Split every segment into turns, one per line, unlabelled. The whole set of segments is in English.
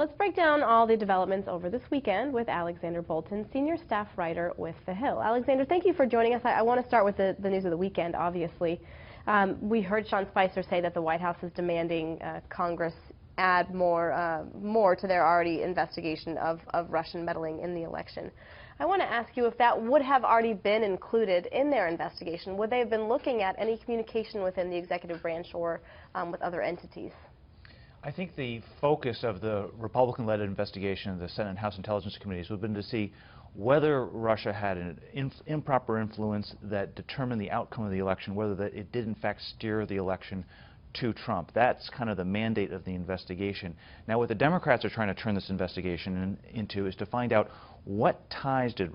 Let's break down all the developments over this weekend with Alexander Bolton, senior staff writer with The Hill. Alexander, thank you for joining us. I want to start with the news of the weekend, obviously. We heard Sean Spicer say that the White House is demanding Congress add more to their already investigation of Russian meddling in the election. I want to ask you if that would have already been included in their investigation. Would they have been looking at any communication within the executive branch or with other entities?
I think the focus of the Republican-led investigation of the Senate and House Intelligence Committees would have been to see whether Russia had an improper influence that determined the outcome of the election, whether that it did in fact steer the election to Trump. That's kind of the mandate of the investigation. Now, what the Democrats are trying to turn this investigation into is to find out what ties did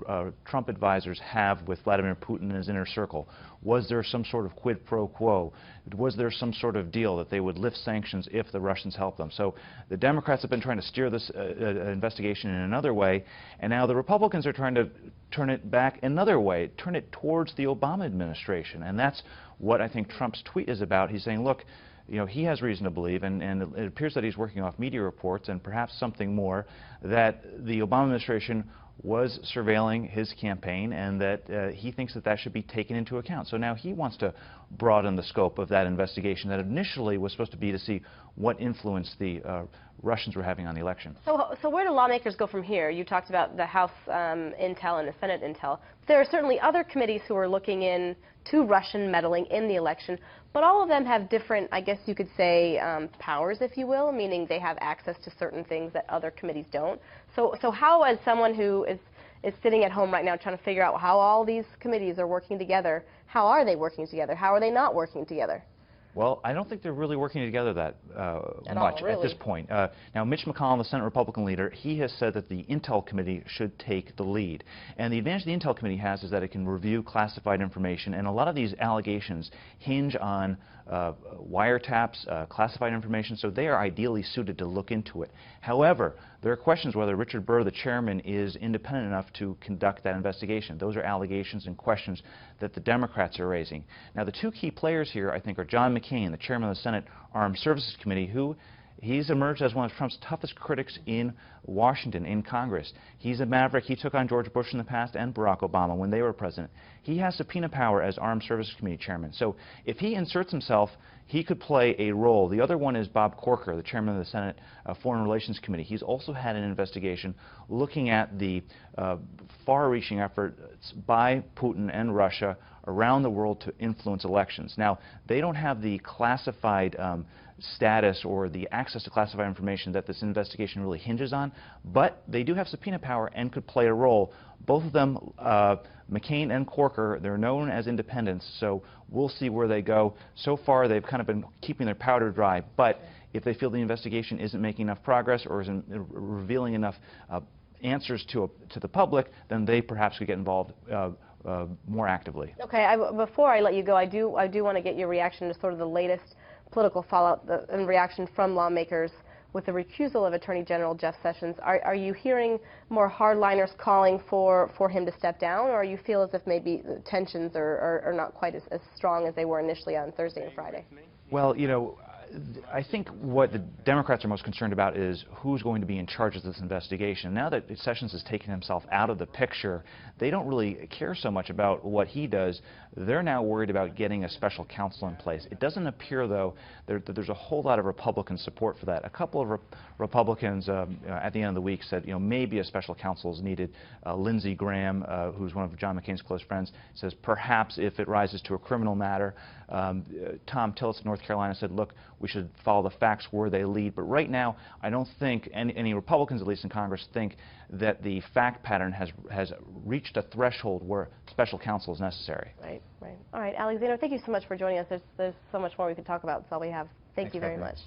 Trump advisors have with Vladimir Putin and his inner circle. Was there some sort of quid pro quo? Was there some sort of deal that they would lift sanctions if the Russians helped them? So the Democrats have been trying to steer this investigation in another way, and now the Republicans are trying to turn it back another way, turn it towards the Obama administration. And that's what I think Trump's tweet is about. He's saying, look, you know, he has reason to believe, and it appears that he's working off media reports and perhaps something more, that the Obama administration was surveilling his campaign and that he thinks that that should be taken into account. So now he wants to broaden the scope of that investigation that initially was supposed to be to see what influence the Russians were having on the election.
So where do lawmakers go from here? You talked about the House intel and the Senate intel. There are certainly other committees who are looking into Russian meddling in the election, but all of them have different, I guess you could say, powers, if you will, meaning they have access to certain things that other committees don't. So how, as someone who is sitting at home right now trying to figure out how all these committees are working together, how are they working together? How are they not working together?
Well, I don't think they're really working together that much at this point. Now, Mitch McConnell, the Senate Republican leader, he has said that the Intel Committee should take the lead. And the advantage the Intel Committee has is that it can review classified information, and a lot of these allegations hinge on wiretaps, classified information, so they are ideally suited to look into it. However, there are questions whether Richard Burr, the chairman, is independent enough to conduct that investigation. Those are allegations and questions that the Democrats are raising. Now, the two key players here, I think, are John McCain, the chairman of the Senate Armed Services Committee, who he's emerged as one of Trump's toughest critics in Washington, in Congress. He's a maverick. He took on George Bush in the past and Barack Obama when they were president. He has subpoena power as Armed Services Committee chairman. So if he inserts himself, he could play a role. The other one is Bob Corker, the chairman of the Senate Foreign Relations Committee. He's also had an investigation looking at the far-reaching efforts by Putin and Russia around the world to influence elections. Now, they don't have the classified status or the access to classified information that this investigation really hinges on, but they do have subpoena power and could play a role. Both of them, McCain and Corker, they're known as independents, so we'll see where they go. So far, they've kind of been keeping their powder dry, but if they feel the investigation isn't making enough progress or isn't revealing enough answers to the public, then they perhaps could get involved more actively.
Okay, before I let you go, I do want to get your reaction to sort of the latest political fallout and reaction from lawmakers with the recusal of Attorney General Jeff Sessions. Are you hearing more hardliners calling for him to step down, or you feel as if maybe the tensions are not quite as strong as they were initially on Thursday and Friday?
Well, you know, I think what the Democrats are most concerned about is who's going to be in charge of this investigation. Now that Sessions has taken himself out of the picture, they don't really care so much about what he does. They're now worried about getting a special counsel in place. It doesn't appear, though, that there's a whole lot of Republican support for that. A couple of Republicans at the end of the week said, you know, maybe a special counsel is needed. Lindsey Graham, who's one of John McCain's close friends, says perhaps if it rises to a criminal matter. Tom Tillis of North Carolina said, look, we should follow the facts where they lead. But right now, I don't think any Republicans, at least in Congress, think that the fact pattern has reached a threshold where special counsel is necessary.
Right, right. All right, Alexander, thank you so much for joining us. There's so much more we could talk about. That's all we have. Thanks you very much.